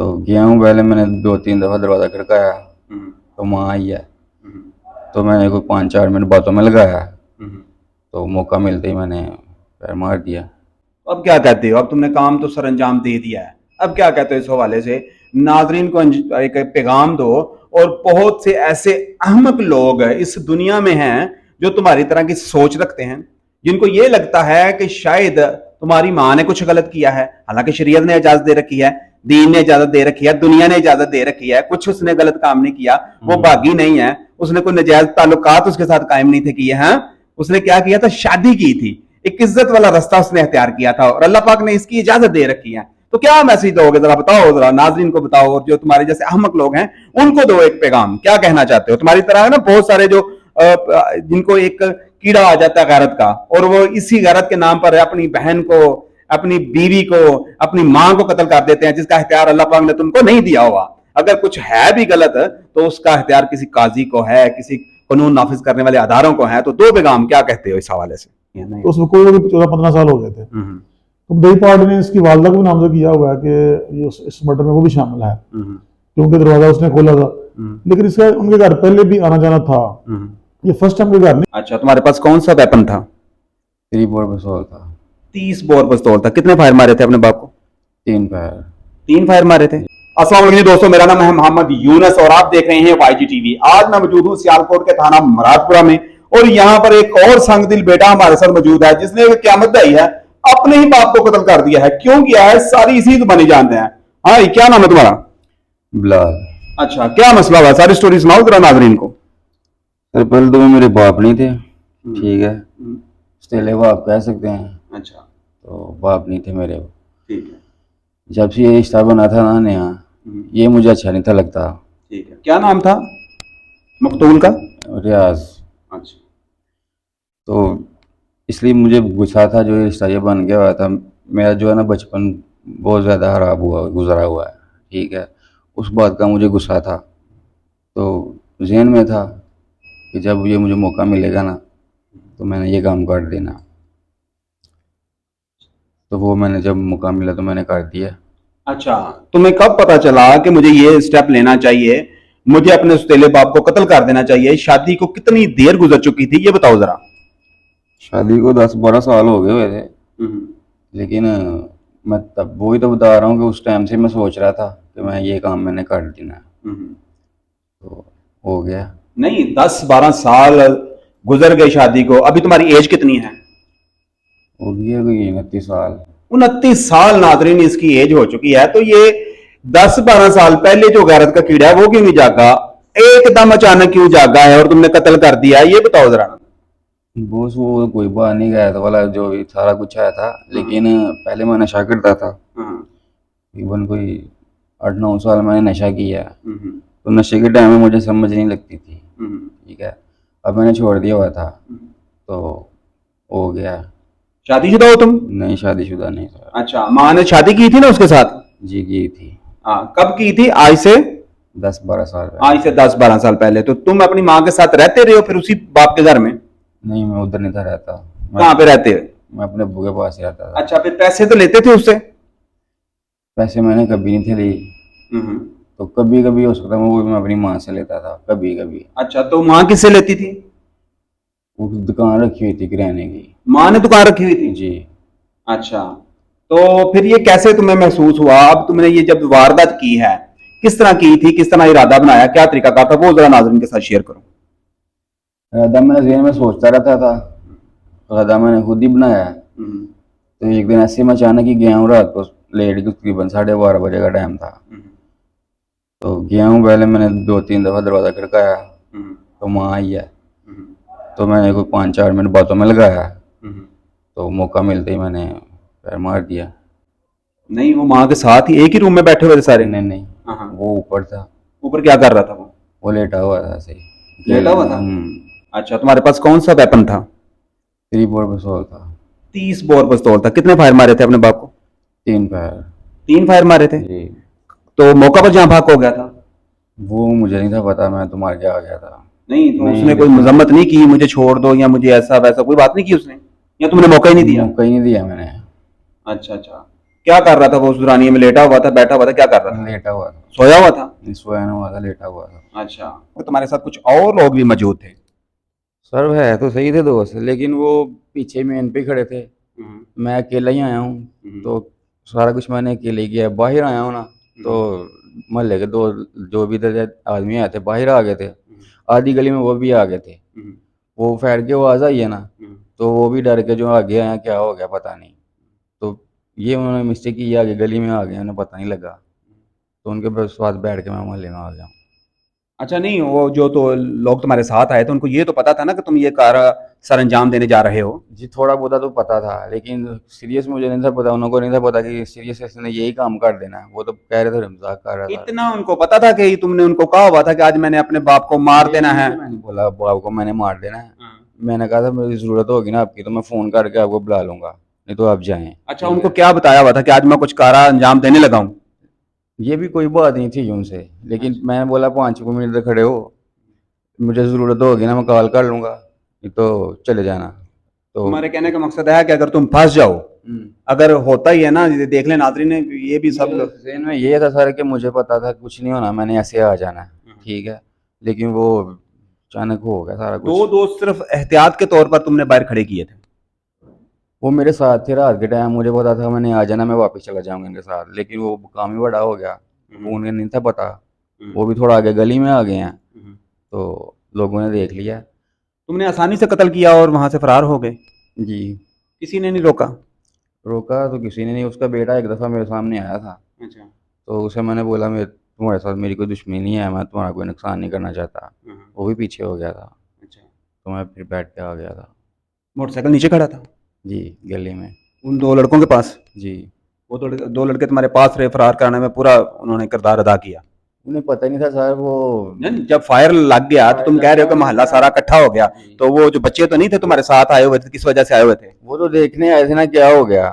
तो गया हूँ, पहले मैंने 2-3 दफ़ा दरवाज़ा खड़काया तो माँ आई है। तो मैंने कोई 5-4 मिनट बातों में लगाया, तो मौका मिलते ही मैंने पैर मार दिया। अब क्या कहते हो? अब तुमने काम तो सर अंजाम दे दिया है, अब क्या कहते हो इस हवाले से? नाजरीन को एक पैगाम दो। और बहुत से ऐसे अहमक लोग इस दुनिया में हैं जो तुम्हारी तरह की सोच रखते हैं, जिनको ये लगता है कि शायद तुम्हारी माँ ने कुछ गलत किया है। हालांकि शरीयत ने इजाजत दे रखी है, दीन ने इजाजत दे रखी है, दुनिया ने इजाजत दे रखी है, कुछ उसने गलत काम नहीं किया, वो बागी नहीं है, उसने कोई नजायज ताल्लुकात उसके साथ कायम नहीं थे किए हैं। उसने क्या किया था? शादी की थी, एक इज्जत वाला रास्ता उसने अख्तियार किया था और अल्लाह पाक ने इसकी इजाजत दे रखी है। तो क्या मैसेज दोगे? जरा बताओ, जरा नाजरीन को बताओ, और जो तुम्हारे जैसे अहमक लोग हैं उनको दो एक पैगाम। क्या कहना चाहते हो? तुम्हारी तरह है ना बहुत सारे जो जिनको एक कीड़ा आ जाता है गैरत का, और वो इसी गैरत के नाम पर अपनी बहन को, अपनी बीवी को, अपनी मां को कत्ल कर देते हैं, जिसका इख्तियार अल्लाह पाक ने तुमको नहीं दिया हुआ। अगर कुछ है भी गलत तो उसका इख्तियार किसी काजी को है, किसी कानून नाफिज करने वाले अदारों को है। तो दो पैगाम क्या कहते हो इस हवाले से? तो उसको 14-15 साल हो गए थे। तो दही पार्टी ने इसकी वालदा को भी नामजद किया हुआ है कि इस मर्डर में वो भी शामिल है, क्योंकि दरवाजा उसने खोला था। लेकिन इसका उनके घर पहले भी आना जाना था, ये फर्स्ट टाइम के घर नहीं। अच्छा, तुम्हारे पास कौन सा वेपन था? 3 बोर पिस्तौल था। 30 बोर पिस्तौल था। कितने फायर मारे थे अपने बाप को? 3 फायर। 3 फायर मारे थे। अस्सलाम वालेकुम दोस्तों, मेरा नाम है मोहम्मद यूनस और आप देख रहे हैं YG टीवी। आज मैं मौजूद हूं सियालकोट के थाना मुरादपुरा में, और यहाँ पर एक और संगदिल बेटा हमारे साथ मौजूद है जिसने क़यामत ढाई है, अपने ही बाप को कत्ल कर दिया है। क्यों किया है सारी इसी जुबानी जानते हैं। हाँ, क्या नाम है तुम्हारा? बिलाल। अच्छा, क्या मसला हुआ? सारी स्टोरी सुनाओ जरा नाजरीन को। सर पहले तो वो मेरे बाप नहीं थे, ठीक है, सतीले बाप कह सकते हैं। अच्छा, तो बाप नहीं थे मेरे। ठीक है, जब से ये रिश्ता बना था ना नया, ये मुझे अच्छा नहीं था लगता। ठीक है। क्या नाम था मकतूल का? रियाज। अच्छा, तो इसलिए मुझे गुस्सा था जो ये रिश्ता ये बन गया हुआ था। मेरा जो है ना बचपन बहुत ज़्यादा खराब हुआ गुजरा हुआ है, ठीक है, उस बात का मुझे गुस्सा था। तो जहन में था कि जब ये मुझे मौका मिलेगा ना तो मैंने ये काम कर देना। तो वो मैंने जब मौका मिला तो मैंने कर दिया। अच्छा, तुम्हें कब पता चला कि मुझे ये स्टेप लेना चाहिए, मुझे अपने सौतेले बाप को कत्ल कर देना चाहिए? शादी को कितनी देर गुजर चुकी थी ये बताओ जरा। शादी को 10-12 साल हो गए हुए थे, लेकिन मैं तब वही तो बता रहा हूँ कि उस टाइम से मैं सोच रहा था कि मैं ये काम मैंने कर देना, तो हो गया। नहीं, 10-12 साल गुजर गए शादी को। अभी तुम्हारी एज कितनी है? हो गया कोई 29 साल। 29 साल नादरीन इसकी एज हो चुकी है। तो ये 10-12 साल पहले जो गैरत का कीड़ा है वो क्यों नहीं जागा? एकदम अचानक क्यों जागा है और तुमने कत्ल कर दिया? ये बताओ जरा। बॉस वो कोई बात नहीं, गया था वाला जो भी सारा कुछ आया था, लेकिन पहले मैं नशा करता था। तकरीबन कोई 8-9 साल मैंने नशा किया। तो नशे के टाइम में मुझे समझ नहीं लगती थी, ठीक है। अब मैंने छोड़ दिया हुआ था तो हो गया। शादीशुदा हो तुम? नहीं, शादीशुदा नहीं सर। अच्छा, माँ ने शादी की थी ना उसके साथ? जी की थी। हाँ, कब की थी? आज से 10-12 साल पहले। आज से 10-12 साल पहले। तो तुम अपनी माँ के साथ रहते रहे हो फिर उसी बाप के घर में? नहीं, मैं उधर नहीं था रहता। कहाँ पे रहते हो? मैं अपने अब्बू के पास ही रहता था। अच्छा, फिर पैसे तो लेते थे उससे? पैसे मैंने कभी नहीं थे ली, तो कभी कभी हो सकता है वो भी मैं अपनी माँ से लेता था, कभी कभी। अच्छा, तो माँ किससे लेती थी? वो दुकान रखी हुई थी किराने की। माँ ने दुकान रखी हुई थी? जी। अच्छा, तो फिर ये कैसे तुम्हें महसूस हुआ? अब तुमने ये जब वारदात की है, किस तरह की थी, किस तरह इरादा बनाया, क्या तरीका था, वो जरा नाज़रीन के साथ शेयर करो। इरादा मैं ज़हन में सोचता रहता था, इरादा मैंने खुद ही बनाया। तो एक दिन ऐसे मैं अचानक ही गया हूँ, रात को लेट के तकरीबन 12:30 बजे का टाइम था। तो गया हूँ, पहले मैंने 2-3 दफ़ा दरवाज़ा खड़काया तो माँ आई है। तो मैंने कोई 5-4 मिनट बातों में लगाया, तो मौका मिलते ही मैंने पैर मार दिया। नहीं, वो माँ के साथ ही एक ही रूम में बैठे हुए थे सारे? नहीं नहीं, वो ऊपर था। ऊपर क्या कर रहा था वो लेटा हुआ था ऐसे ही। लेटा हुआ था? अच्छा, तुम्हारे पास कौन सा वेपन था? 3 बोर पिस्तौल था। 30 बोर पिस्तौल था। कितने फायर मारे थे अपने बाप को? 3 फायर। 3 फायर मारे थे? जी। तो मौका पर जहां भाग हो गया था? वो मुझे नहीं था पता, मैं तो मार के आ गया था। नहीं, तो उसने कोई मजम्मत नहीं की मुझे छोड़ दो या मुझे ऐसा वैसा, कोई बात नहीं की उसने, या तुमने मौका ही नहीं दिया? मौका ही नहीं दिया मैंने। अच्छा अच्छा। क्या कर रहा था वो? उस दुरानिये में लेटा हुआ था, बैठा हुआ था, क्या कर रहा था? लेटा हुआ था, सोया हुआ था? सोया नहीं हुआ था, लेटा हुआ था। अच्छा, तो तुम्हारे साथ कुछ और लोग भी मौजूद थे? सर है तो सही थे दोस्त, लेकिन वो पीछे मेन पे खड़े थे। मैं अकेला ही आया हूँ, तो सारा कुछ मैंने अकेले ही किया। बाहर आया हूँ ना, तो मोहल्ले के दो जो भी इधर आदमी आए थे बाहर आ गए थे, आधी गली में वो भी आ गए थे। वो फैर के आवाज़ आई है ना, तो वो भी डर के जो आगे आया, क्या हो गया पता नहीं। तो ये उन्होंने मिस्टेक की, आगे गली में आ गए, उन्हें पता नहीं लगा, तो उनके पास बैठ के मैं मोहल्ले में आ गया। अच्छा, नहीं वो जो तो लोग तुम्हारे साथ आए थे उनको ये तो पता था ना कि तुम ये कार सर अंजाम देने जा रहे हो? जी थोड़ा बहुत तो पता था, लेकिन सीरियस मुझे नहीं था पता, उनको नहीं था पता कि सीरियस इसने यही काम कर देना है। वो तो कह रहे थे मजाक कर रहा था। इतना उनको पता था कि तुमने उनको कहा हुआ था कि आज मैंने अपने बाप को मार देना है? मैंने बोला बाप को मैंने मार देना है। मैंने कहा था मेरी जरूरत होगी ना आपकी, तो मैं फोन करके आपको बुला लूंगा, नहीं तो आप जाएं। अच्छा, उनको क्या बताया हुआ था कि आज मैं कुछ कारा अंजाम देने लगा हूँ? ये भी कोई बात नहीं थी उनसे, लेकिन मैंने बोला 5 मिनट तक खड़े हो, मुझे ज़रूरत होगी ना मैं कॉल कर लूँगा, नहीं तो चले जाना। तो तुम्हारे कहने का मकसद है कि अगर तुम फंस जाओ, अगर होता ही है ना, ये देख ले नाज़रीन, ये भी सब लोग ज़हन में ये था सर कि मुझे पता था कुछ नहीं होना, मैंने ऐसे आ जाना है, ठीक है, लेकिन वो अचानक हो गया सारा दो कुछ। दोस्त सिर्फ एहतियात के तौर पर तुमने बाहर खड़े किए थे? वो मेरे साथ थे रात के टाइम, मुझे पता था मैंने आ जाना, मैं वापस चला जाऊंगा इनके साथ, लेकिन वो काम ही बड़ा हो गया, वो उन्हें नहीं था पता। वो भी थोड़ा आगे गली में आ गए हैं, तो लोगों ने देख लिया। तुमने आसानी से कत्ल किया और वहां से फरार हो गए? जी। किसी ने नहीं रोका? रोका तो किसी ने नहीं, उसका बेटा एक दफ़ा मेरे सामने आया था, अच्छा। तो उसे मैंने बोला मैं तुम्हारे साथ मेरी कोई दुश्मनी नहीं है, मैं तुम्हारा कोई नुकसान नहीं करना चाहता। वो भी पीछे हो गया था, अच्छा, तो मैं फिर बैठ के आ गया था। मोटरसाइकिल नीचे खड़ा था जी, गली में। उन दो लड़कों के पास? जी। वो दो लड़के तुम्हारे पास रहे, फरार कराने में पूरा उन्होंने किरदार अदा किया? उन्हें पता नहीं था सर, वो नहीं, जब फायर लग गया तो तुम कह रहे हो कि मोहल्ला सारा इकट्ठा हो गया, तो वो जो बच्चे तो नहीं थे तुम्हारे साथ आए हुए थे, किस वजह से आए हुए थे? वो तो देखने आए थे ना क्या हो गया,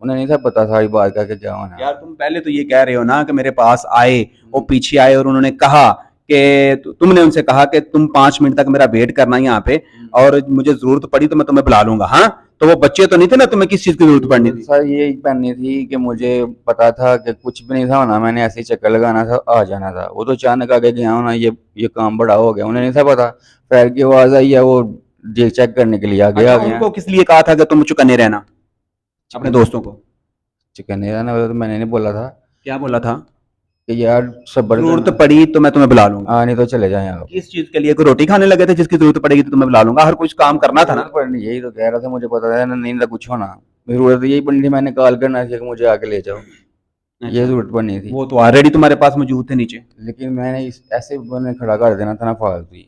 उन्हें नहीं था पता सारी बात का कि क्या होना। यार तुम पहले तो ये कह रहे हो ना कि मेरे पास आए, वो पीछे आए और उन्होंने कहा कि तुमने उनसे कहा कि तुम 5 मिनट तक मेरा वेट करना यहाँ पे, और मुझे जरूरत पड़ी तो मैं तुम्हें बुला लूंगा। हाँ, तो वो बच्चे तो नहीं थे ना, तुम्हें किस चीज की जरूरत पड़नी थी? सर ये पहननी थी कि मुझे पता था कि कुछ भी नहीं था होना, मैंने ऐसे ही चक्कर लगाना था, आ जाना था। वो तो अचानक आगे गया होना, ये काम बड़ा हो गया, उन्हें नहीं था पता। पैर की आवाज़ आई है, वो चेक करने के लिए आगे आ अच्छा, गया। उनको किस लिए कहा था कि तुम चुकन्ने रहना अपने दोस्तों को? चिकन नहीं रहना वाला तो मैंने नहीं बोला था क्या बोला था? कि यार सब्र जरूरत करना, पड़ी तो मैं तुम्हें बुला लूंगा? नहीं तो चले जाएं आप। किस चीज के लिए? कोई रोटी खाने लगे थे जिसकी जरूरत पड़ेगी तो तुम्हें बुला लूंगा? हर कुछ काम करना था ना? जरूरत पड़नी यही तो कह रहा था, मुझे पता था ना, नहीं था कुछ होना, जरूरत यही पड़नी थी, मैंने कॉल करना था कि मुझे आके ले जाओ, ये जरूरत पड़नी थी। वो तो ऑलरेडी तुम्हारे पास मौजूद थे नीचे। लेकिन मैंने ऐसे मैंने खड़ा कर देना था ना फालतू ही।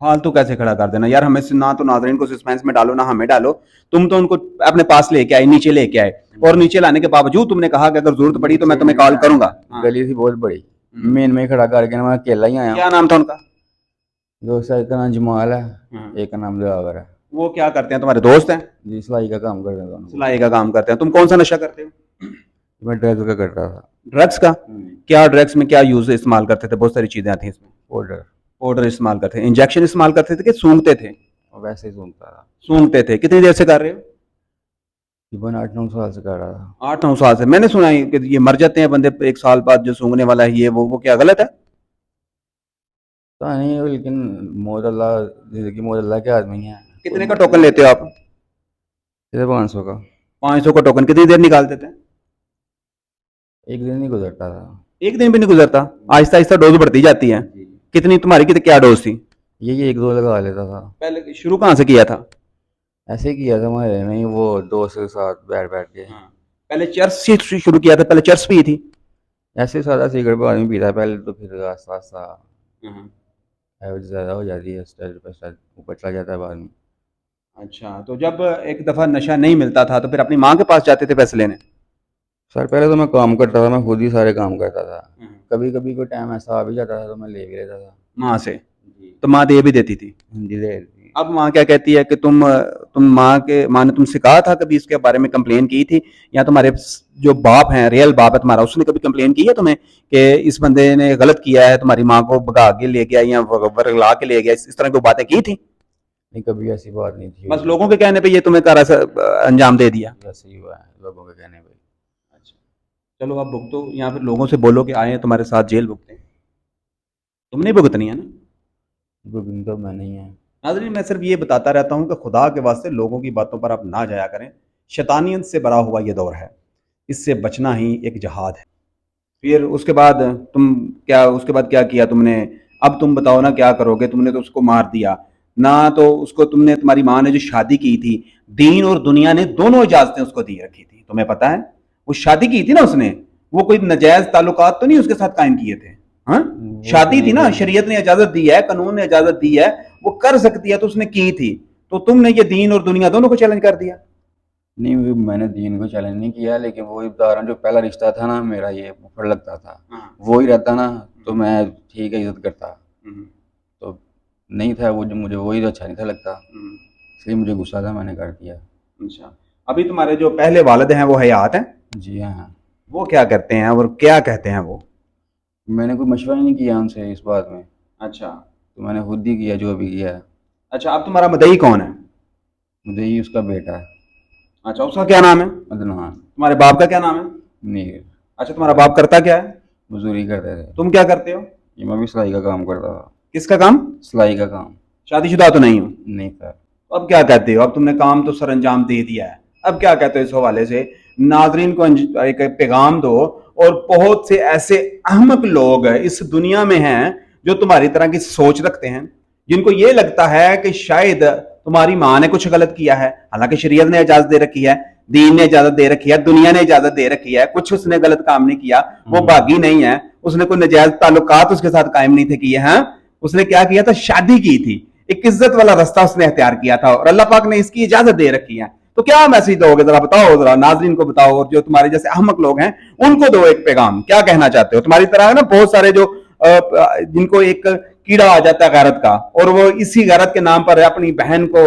फालतू कैसे खड़ा कर देना यार? हमें ना तो नाज़रीन को सस्पेंस में डालो, ना हमें डालो। तुम तो उनको अपने पास लेके आए, नीचे लेके आए, और नीचे लाने के बावजूद तुमने कहा कि अगर जरूरत पड़ी तो मैं तुम्हें कॉल करूंगा। गली थी बहुत बड़ी, मेन में ही खड़ा करके ना मैं अकेला ही आया। क्या नाम था उनका? दोस्त एक का नाम जमाल है, एक का नाम दिलावर है। वो क्या करते हैं? तुम्हारे दोस्त हैं? जी, सिलाई का काम करते थे। सिलाई का काम करते हैं। तुम कौन सा नशा करते हो? मैं ड्रग्स का करता था। ड्रग्स का? क्या ड्रग्स में क्या यूज इस्तेमाल करते थे? बहुत सारी चीजें आती हैं इसमें। ऑर्डर पाउडर इस्तेमाल करते थे? इंजेक्शन इस्तेमाल करते थे कि सूंघते थे? वैसे ही सुनता था। सूंघते थे। कितनी देर से कर रहे हो? तकरीबन 8-9 साल से कर रहा था। 8-9 साल से। मैंने सुना है कि ये मर जाते हैं बंदे 1 साल बाद, जो सूंघने वाला है ये वो क्या गलत है? पता नहीं, लेकिन मौत अल्लाह, जिंदगी मौत अल्लाह के आदमी है। कितने का टोकन लेते हो आप? जैसे 500 का। 500 का टोकन कितनी देर निकालते थे? एक दिन नहीं गुजरता था। एक दिन भी नहीं गुजरता? आहिस्ता आहिस्ता डोज बढ़ती जाती है? कितनी तुम्हारी क्या डोज थी? यही 1-2 लगा लेता था। पहले शुरू कहाँ से किया था? ऐसे ही किया था हमारे में, वो दोस्त के साथ बैठ बैठ के। पहले चर्च से शुरू किया था? पहले चर्च पी थी? ऐसे ही सादा सिगरेट पर आदमी पीता है पहले, तो फिर आस्ता आस्ता एवरेज ज़्यादा हो जाती है, स्टेज पर स्टेज ऊपर चला जाता है बाद में। अच्छा, तो जब एक दफा नशा नहीं मिलता था तो फिर अपनी माँ के पास जाते थे पैसे लेने? सर पहले तो मैं काम करता था, मैं खुद ही सारे काम करता था। कभी कभी कोई टाइम ऐसा आ भी जाता था तो मैं ले भी लेता था। माँ से? तो माँ दे भी देती थी? हिंदी दे देती। अब माँ क्या कहती है कि तुम माँ ने तुमसे कहा था कभी इसके बारे में कंप्लेन की थी, या तुम्हारे जो बाप हैं, रियल बाप है तुम्हारा, उसने कभी कंप्लेन की है तुम्हें कि इस बंदे ने गलत किया है, तुम्हारी माँ को भगा के ले गया या वर्गला के ले गया, इस तरह की बातें की थी? नहीं, कभी ऐसी बात नहीं थी। बस लोगों के कहने पे ये तुम्हें कारा अंजाम दे दिया? ऐसे ही हुआ है लोगों के कहने पे। चलो आप भुगतो, या फिर लोगों से बोलो कि आए तुम्हारे साथ जेल भुगते। तुम नहीं भुगतनी है ना। बुकिंग तो मैं नहीं है। नाज़रीन, मैं सिर्फ ये बताता रहता हूँ कि खुदा के वास्ते लोगों की बातों पर आप ना जाया करें। शैतानियत से भरा हुआ ये दौर है, इससे बचना ही एक जहाद है। फिर उसके बाद उसके बाद क्या किया तुमने? अब तुम बताओ ना, क्या करोगे? तुमने तो उसको मार दिया ना, तो उसको तुमने, तुम्हारी माँ ने जो शादी की थी, दीन और दुनिया ने दोनों इजाजतें उसको दी रखी थी, तुम्हें पता है? वो शादी की थी ना उसने, वो कोई नाजायज ताल्लुकात तो नहीं उसके साथ कायम किए थे। हाँ, वो तो शादी थी नहीं ना, थे। शरीयत ने इजाजत दी है, कानून ने इजाजत दी है, वो कर सकती है, तो उसने की थी। तो तुमने ये दीन और दुनिया दोनों को चैलेंज कर दिया। नहीं, वो मैंने दीन को चैलेंज नहीं किया, लेकिन वही बता रहा हूँ, जो पहला रिश्ता था ना मेरा, ये मुफड़ लगता था, हाँ। वो ही रहता ना, तो मैं ठीक है इज्जत करता। हम्म, तो नहीं था वो, जो मुझे वही तो अच्छा नहीं था लगता, हम्म, इसलिए मुझे गुस्सा था, मैंने कर दिया। अच्छा। अभी तुम्हारे जो पहले वालिद हैं वो हयात हैं? जी हाँ। वो क्या करते हैं और क्या कहते हैं वो? मैंने कोई मशवरा नहीं किया उनसे इस बात में, अच्छा। तो मैंने खुद ही किया जो भी किया है। अच्छा, अब तुम्हारा मदई कौन है? मुझे ही उसका बेटा है, अच्छा, उसका क्या नाम है? अदनान। तुम्हारे बाप का क्या नाम है? नीर। अच्छा, तुम्हारा बाप करता क्या है? मजदूरी करते थे। तुम क्या करते हो? ये मैं भी सिलाई का काम करता था। किसका काम? सिलाई का काम। शादीशुदा तो नहीं हो? नहीं था। तो अब क्या कहते हो? अब तुमने काम तो सर अंजाम दे दिया है, अब क्या कहते हो इस हवाले से? नाजरीन को एक पैगाम दो, और बहुत से ऐसे अहमक लोग इस दुनिया में हैं जो तुम्हारी तरह की सोच रखते हैं, जिनको ये लगता है कि शायद तुम्हारी माँ ने कुछ गलत किया है, हालांकि शरीयत ने इजाजत दे रखी है, दीन ने इजाजत दे रखी है, दुनिया ने इजाजत दे रखी है, कुछ उसने गलत काम नहीं किया, वो बागी नहीं है, उसने कोई नजायज ताल्लुकात उसके साथ कायम नहीं थे किए हैं। उसने क्या किया था? शादी की थी, एक इज्जत वाला रास्ता उसने अख्तियार किया था, और अल्लाह पाक ने इसकी इजाजत दे रखी है। तो क्या मैसेज दोगे? जरा बताओ, जरा नाजरीन को बताओ, और जो तुम्हारे जैसे अहमक लोग हैं उनको दो एक पैगाम। क्या कहना चाहते हो? तुम्हारी तरह है ना बहुत सारे जो जिनको एक कीड़ा आ जाता है गैरत का, और वो इसी गैरत के नाम पर अपनी बहन को,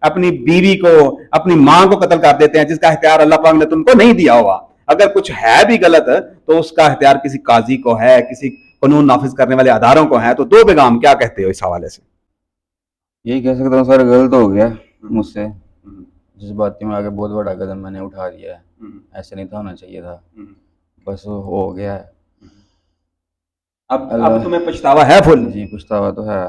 अपनी बीवी को, अपनी मां को कत्ल कर देते हैं, जिसका इख्तियार अल्लाह पाक ने तुमको नहीं दिया हुआ। अगर कुछ है भी गलत तो उसका इख्तियार किसी काजी को है, किसी कानून नाफिज करने वाले अदारों को है। तो दो पैगाम क्या कहते हो इस हवाले से? यही कह सकता हूँ सर, गलत हो गया मुझसे, जज्बाती में आके बहुत बड़ा कदम मैंने उठा दिया है, ऐसे नहीं था होना चाहिए था, बस वो हो गया है। अब अल्लाह। तुम्हें पछतावा है फुल? जी, पछतावा तो है।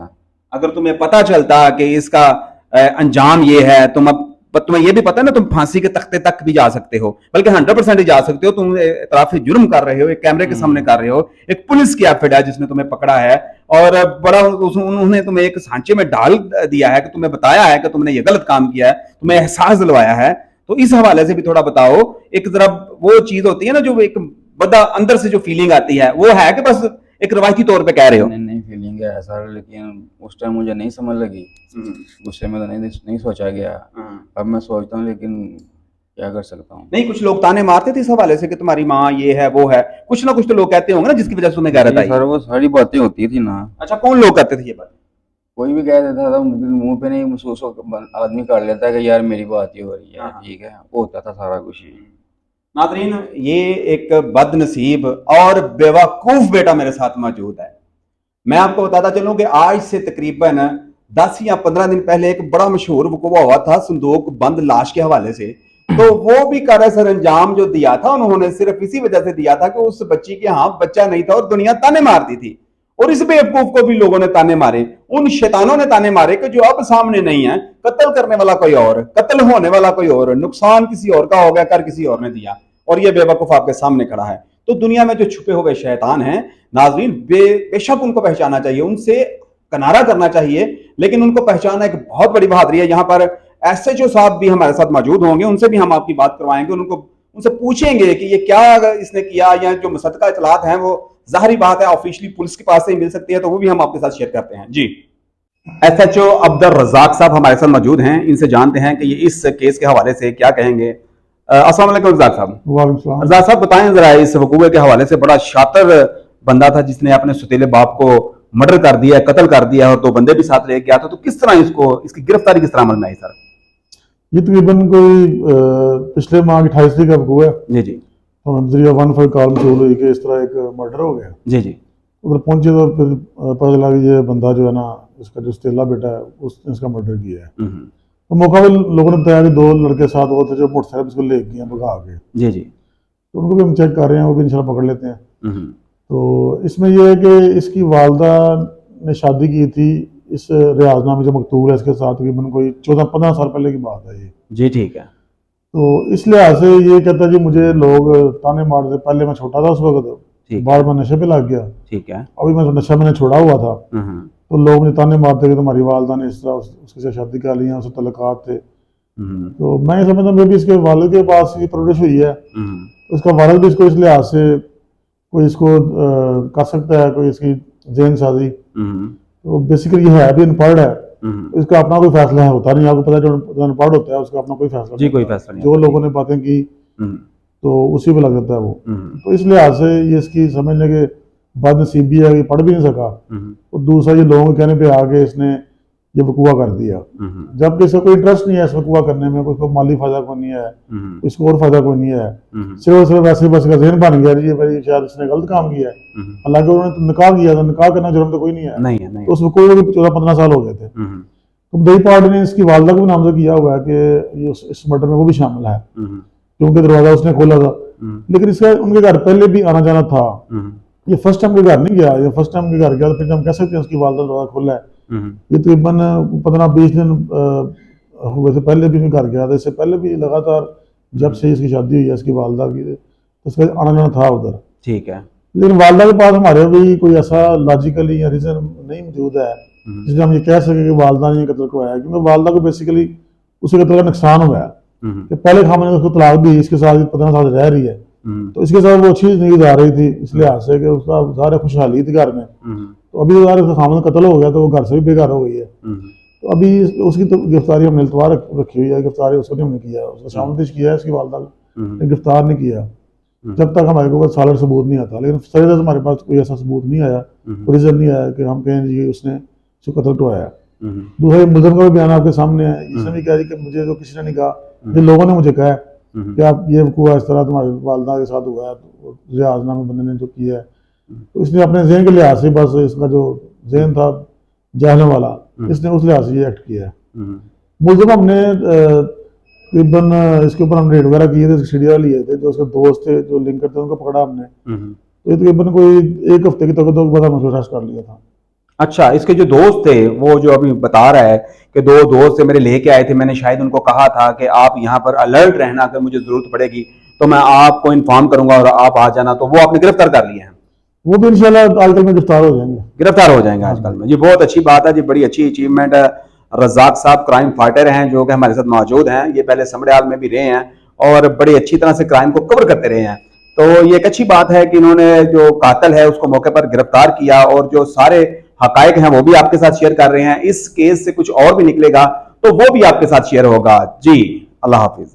अगर तुम्हें पता चलता कि इसका अंजाम ये है, तुम्हें ये भी पता है ना, तुम फांसी के तख्ते तक भी जा सकते हो, बल्कि 100% जा सकते हो। तुम इतराफी जुर्म कर रहे हो, एक कैमरे के सामने कर रहे हो, एक पुलिस की एफिड है जिसने तुम्हें पकड़ा है, और बड़ा उन्होंने तुम्हें एक सांचे में डाल दिया है, कि तुम्हें बताया है कि तुमने ये गलत काम किया है, तुम्हें एहसास दिलवाया है। तो इस हवाले से भी थोड़ा बताओ। एक जरा वो चीज होती है ना, जो एक बड़ा अंदर से जो फीलिंग आती है, वो है कि बस एक रवायती तौर पे कह रहे हो? नहीं, फीलिंग है सर, लेकिन उस टाइम मुझे नहीं समझ लगी, गुस्से में तो नहीं सोचा गया। अब मैं सोचता हूँ, लेकिन क्या कर सकता हूँ। नहीं, कुछ लोग ताने मारते थे इस हवाले से कि तुम्हारी माँ ये है वो है, कुछ ना कुछ तो लोग कहते होंगे ना, जिसकी वजह से तुम्हें गैरत आई। सर वो सारी बातें होती थी ना। अच्छा, कौन लोग करते थे ये बात? कोई भी कह देता था, मुंह पे नहीं, महसूस आदमी कर लेता है कि यार मेरी बात ही हो रही है, ठीक है, होता था सारा कुछ ही। नाज़रीन, ये एक बदनसीब और बेवकूफ बेटा मेरे साथ मौजूद है। मैं आपको बताता चलूं कि आज से तकरीबन 10 या 15 दिन पहले एक बड़ा मशहूर वकूआ हुआ था संदूक बंद लाश के हवाले से। तो वो भी कर सर अंजाम जो दिया था उन्होंने सिर्फ इसी वजह से दिया था कि उस बच्ची के यहाँ बच्चा नहीं था, और दुनिया ताने मारती थी, और इस बेवकूफ को भी लोगों ने ताने मारे, उन शैतानों ने ताने मारे कि जो अब सामने नहीं है, कत्ल करने वाला कोई और, कत्ल होने वाला कोई और, नुकसान किसी और का हो गया, कर किसी और ने दिया, और ये बेवकूफ आपके सामने खड़ा है। तो दुनिया में जो छुपे हुए शैतान हैं नाजरीन, बेशक उनको पहचाना चाहिए, उनसे किनारा करना चाहिए, लेकिन उनको पहचाना एक बहुत बड़ी बहादुरी है। यहाँ पर एसएचओ साहब भी हमारे साथ मौजूद होंगे, उनसे भी हम आपकी बात करवाएंगे, उनसे पूछेंगे कि ये क्या इसने किया, या जो मुसद्दका इतलात हैं वो जाहिर बात है ऑफिशियली पुलिस के पास से ही मिल सकती है, तो वो भी हम आपके साथ शेयर करते हैं। जी, एसएचओ अब्दुल रज़ाक साहब हमारे साथ मौजूद हैं, इनसे जानते हैं कि ये इस केस के हवाले से क्या कहेंगे। अस्सलाम वालेकुम रज़ाक साहब। वालेकुम सलाम। रज़ाक साहब, बताएं जरा इस वकूए के हवाले से। बड़ा शातिर बंदा था जिसने अपने सतीले बाप को मर्डर कर दिया, कत्ल कर दिया, और 2 बंदे भी साथ ले गया था। तो किस तरह इसकी गिरफ्तारी किस तरह अमल में आई सर? ये तकरीबन कोई पिछले माह की 28 तारीख का वकूआ है। जी जी तो हमें जरिए 1 कॉल मसूल हुई कि इस तरह एक मर्डर हो गया। जी जी उधर पहुंचे तो फिर पता चला कि ये बंदा जो है ना, इसका जो सतीला बेटा है, उसने इसका मर्डर किया है। तो मौका पर लोगों ने बताया कि 2 लड़के साथ हुए थे जो मोटरसाइकिल इसको ले गए भगा के। जी जी तो उनको भी हम चेक कर रहे हैं, वो भी इंशाल्लाह पकड़ लेते हैं। हम्म, तो इसमें यह है कि इसकी वालदा ने शादी की थी इस रियाज नामी जो मकतूब है इसके साथ, तकरीबन कोई 14-15 साल पहले की बात है ये। जी ठीक है। तो इस लिहाज से ये कहता है जी मुझे लोग ताने मारते, पहले मैं छोटा था उस वक्त, ठीक बाद में नशे पे लग गया, ठीक है। अभी मैं नशा मैंने छोड़ा हुआ था, हम्म, तो लोग मुझे ताने मारते कि तुम्हारी वालदा ने इस तरह उसके साथ शादी कर ली है, उससे तल्लुकात थे। तो मैं ये समझता हूँ कि इसके वालिद के पास ये परवरिश हुई है, तो इसका वालिद भी इसको इस लिहाज से कोई इसको कर सकता है, कोई इसकी ज़हन साजी। तो बेसिकली ये है भी अनपढ़ है, तो इसका अपना कोई फैसला है होता नहीं। आपको पता है जो अनपढ़ होता है उसका अपना कोई फैसला जी नहीं कोई होता। फैसला नहीं जो होता। लोगों ने बातें की तो उसी पे लग जाता है वो। तो इस लिहाज से ये इसकी समझने के बदनसीबी है, ये पढ़ भी नहीं सका, और दूसरा ये लोगों के कहने पे आके इसने ये वकूआ कर दिया, जबकि इसका कोई इंटरेस्ट नहीं है इस वकूआ करने में, कोई माली फायदा कोई नहीं है, इसको और फायदा कोई नहीं है, सिर्फ वैसे बस का जहन बन गया जी भाई शायद इसने गलत काम किया है। हालांकि उन्होंने तो निकाह किया था, निकाह करना जुर्म तो कोई नहीं है, नहीं है, नहीं। तो उस वकूए को भी 14-15 साल हो गए थे। तो दही पार्टी ने इसकी वालदा को भी नामजद किया हुआ है कि ये इस मर्डर में वो भी शामिल है, क्योंकि दरवाजा उसने खोला था। लेकिन इसका उनके घर पहले भी आना जाना था, ये फर्स्ट टाइम के घर नहीं गया, ये फर्स्ट टाइम के घर गया तो फिर हम कह सकते हैं उसकी वालदा दरवाजा खोला है। ये तकरीबन 15-20 दिन हुए थे, पहले भी मैं घर गया था, इससे पहले भी लगातार जब से इसकी शादी हुई है इसकी वालदा की, तो इसका आना जाना था उधर। ठीक है। लेकिन वालदा के पास हमारे भी कोई ऐसा लॉजिकली या रीजन नहीं मौजूद है जिसमें हम ये कह सके कि वालदा ने कत्ल करवाया, क्योंकि वालदा को बेसिकली उसके कत्ल का नुकसान हुआ है कि पहले खामने ने उसको तलाक दी, इसके साथ 15 साल रह रही है, तो इसके साथ वो अच्छी जिंदगी गुजार रही थी, इस लिहाज से कि उसका सारे खुशहाली थी घर में। तो अभी तो उसका खामन कत्ल हो गया तो वो घर से भी बेकार हो गई है। तो अभी उसकी तो गिरफ्तारी हमने इल्तवा रखी हुई है, गिरफ्तारी उसको नहीं हमने किया, उसका शामदिश किया है इसकी वालदा को, गिरफ्तार नहीं किया जब तक हमारे को सॉलिड सबूत नहीं आता। लेकिन सरेआम हमारे पास कोई ऐसा सबूत नहीं आया, रीजन नहीं आया कि हम कहें जी उसने उसको कत्ल करवाया। दूसरा मुलजम का भी बयान आपके सामने है, इसने भी कहा कि मुझे तो किसी ने नहीं कहा, जो लोगों ने मुझे कहा है कि आप ये वकूआ इस तरह तुम्हारी वालदा के साथ हुआ है, तो रियाज नामी बंदे ने जो किया है, तो इसने अपने जहन के लिहाज से, बस इसका जो जहन था जाहलों वाला, इसने उस लिहाज से ये एक्ट किया है। मुलजम हमने तकरीबन इसके ऊपर हम रेड वगैरह किए थे, सीढ़ियाँ लिए थे, जो उसके दोस्त थे जो लिंकर थे उनको पकड़ा हमने, तो ये तकरीबन कोई 1 हफ्ते की तक बाद हम उसको अरेस्ट कर लिया था। अच्छा, इसके जो दोस्त थे वो जो अभी बता रहा है कि 2 दोस्त से मेरे लेके आए थे, मैंने शायद उनको कहा था कि आप यहाँ पर अलर्ट रहना, अगर मुझे जरूरत पड़ेगी तो मैं आपको इन्फॉर्म करूंगा और आप आ जाना, तो वो आपने गिरफ्तार कर लिए हैं? वो भी इंशाल्लाह आजकल में गिरफ्तार हो जाएंगे, गिरफ्तार हो जाएंगे आजकल में। जी बहुत अच्छी बात है जी, बड़ी अच्छी अचीवमेंट है। रज़ाक साहब क्राइम फाइटर हैं जो कि हमारे साथ मौजूद हैं, ये पहले समड़ियाल में भी रहे हैं और बड़ी अच्छी तरह से क्राइम को कवर करते रहे हैं। तो ये एक अच्छी बात है कि इन्होंने जो कातिल है उसको मौके पर गिरफ्तार किया, और जो सारे हकायक हैं वो भी आपके साथ शेयर कर रहे हैं। इस केस से कुछ और भी निकलेगा तो वो भी आपके साथ शेयर होगा। जी अल्लाह हाफिज।